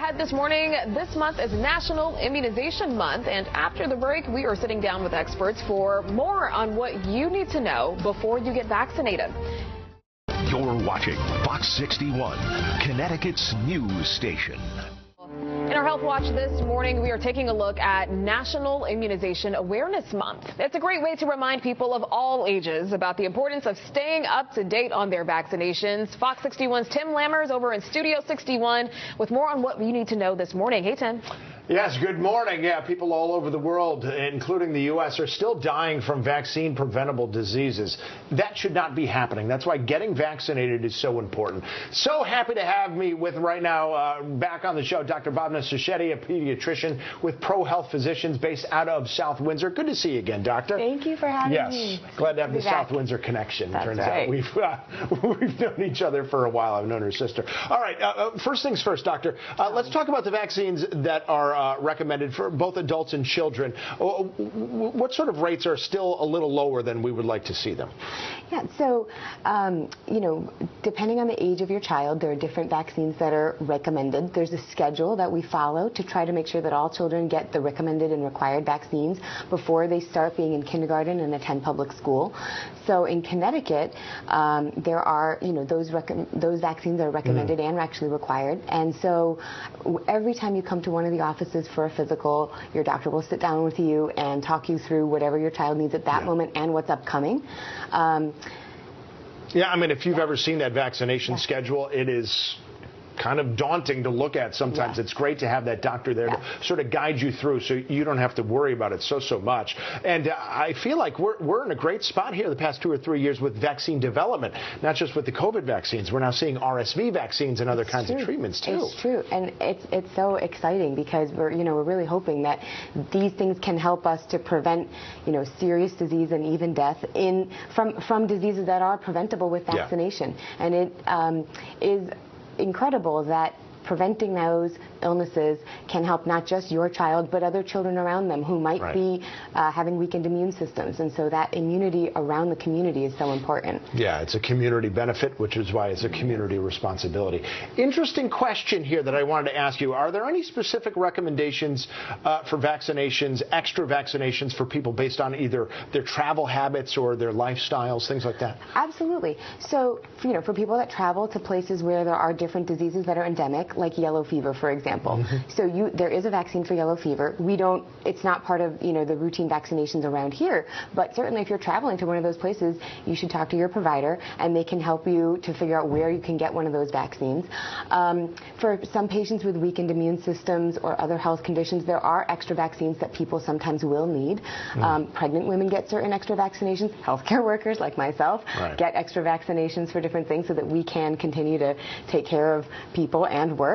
ahead this morning. This month is National Immunization Month, and after the break, we are sitting down with experts for more on what you need to know before you get vaccinated. You're watching Fox 61, Connecticut's news station. In our Health Watch this morning, we are taking a look at National Immunization Awareness Month. It's a great way to remind people of all ages about the importance of staying up to date on their vaccinations. Fox 61's Tim Lammers over in Studio 61 with more on what you need to know this morning. Hey, Tim. Yes, good morning. Yeah, people all over the world, including the U.S., are still dying from vaccine-preventable diseases. That should not be happening. That's why getting vaccinated is so important. So happy to have me with right now, back on the show, Dr. Bhavna Sesheti, a pediatrician with Pro Health Physicians based out of South Windsor. Good to see you again, Doctor. Thank you for having me. Yes, glad to have the South Windsor connection. That's Turns right. out we've known each other for a while. I've known her sister. All right, first things first, Doctor. Let's talk about the vaccines that are recommended for both adults and children. What sort of rates are still a little lower than we would like to see them? Yeah, so, depending on the age of your child, there are different vaccines that are recommended. There's a schedule that we follow to try to make sure that all children get the recommended and required vaccines before they start being in kindergarten and attend public school. So in Connecticut, there are, those vaccines are recommended and actually required. And so every time you come to one of the offices for a physical, your doctor will sit down with you and talk you through whatever your child needs at that moment and what's upcoming. Yeah, I mean, if you've ever seen that vaccination schedule, it is kind of daunting to look at sometimes. It's great to have that doctor there to sort of guide you through so you don't have to worry about it so much. And I feel like we're in a great spot here the past 2 or 3 years with vaccine development, not just with the COVID vaccines. We're now seeing RSV vaccines and other kinds of treatments too. It's true, and it's so exciting because we're really hoping that these things can help us to prevent serious disease and even death from diseases that are preventable with vaccination. And it is incredible that preventing those illnesses can help not just your child, but other children around them who might be having weakened immune systems. And so that immunity around the community is so important. Yeah, it's a community benefit, which is why it's a community responsibility. Interesting question here that I wanted to ask you. Are there any specific recommendations for vaccinations, extra vaccinations for people based on either their travel habits or their lifestyles, things like that? Absolutely. So, for people that travel to places where there are different diseases that are endemic, like yellow fever, for example. So there is a vaccine for yellow fever. It's not part of, the routine vaccinations around here, but certainly if you're traveling to one of those places, you should talk to your provider and they can help you to figure out where you can get one of those vaccines. For some patients with weakened immune systems or other health conditions, there are extra vaccines that people sometimes will need. Pregnant women get certain extra vaccinations. Healthcare workers like myself get extra vaccinations for different things so that we can continue to take care of people and work.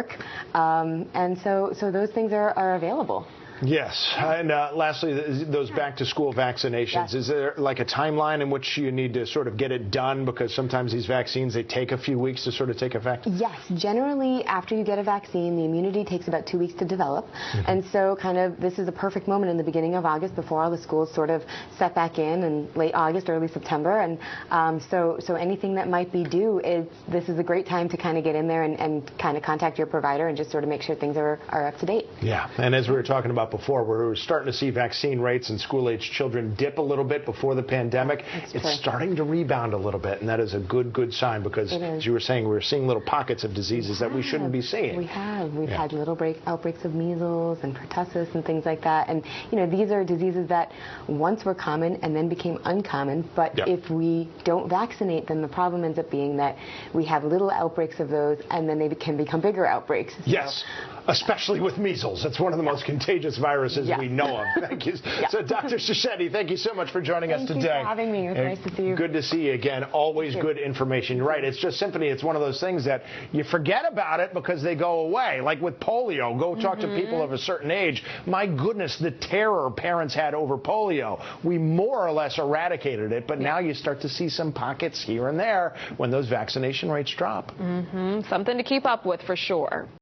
And so those things are available. Yes. And lastly, those back-to-school vaccinations. Is there like a timeline in which you need to sort of get it done? Because sometimes these vaccines, they take a few weeks to sort of take effect. Yes. Generally, after you get a vaccine, the immunity takes about 2 weeks to develop. And so this is a perfect moment in the beginning of August before all the schools sort of set back in late August, early September. And so anything that might be due, this is a great time to kind of get in there and kind of contact your provider and just sort of make sure things are up to date. Yeah. And as we were talking about before, we're starting to see vaccine rates in school-age children dip a little bit before the pandemic. It's starting to rebound a little bit, and that is a good sign because, as you were saying, we're seeing little pockets of diseases that we shouldn't be seeing. We have. We've had little outbreaks of measles and pertussis and things like that. And, these are diseases that once were common and then became uncommon. But if we don't vaccinate them, the problem ends up being that we have little outbreaks of those, and then they can become bigger outbreaks. Yes. Especially with measles. It's one of the most contagious viruses we know of. Thank you. So, Dr. Sesheti, thank you so much for joining us today. Thank you for having me. It was nice to see you. Good to see you again. Always good information. You're right. It's just Symphony. It's one of those things that you forget about it because they go away. Like with polio. Go talk to people of a certain age. My goodness, the terror parents had over polio. We more or less eradicated it, but now you start to see some pockets here and there when those vaccination rates drop. Something to keep up with for sure.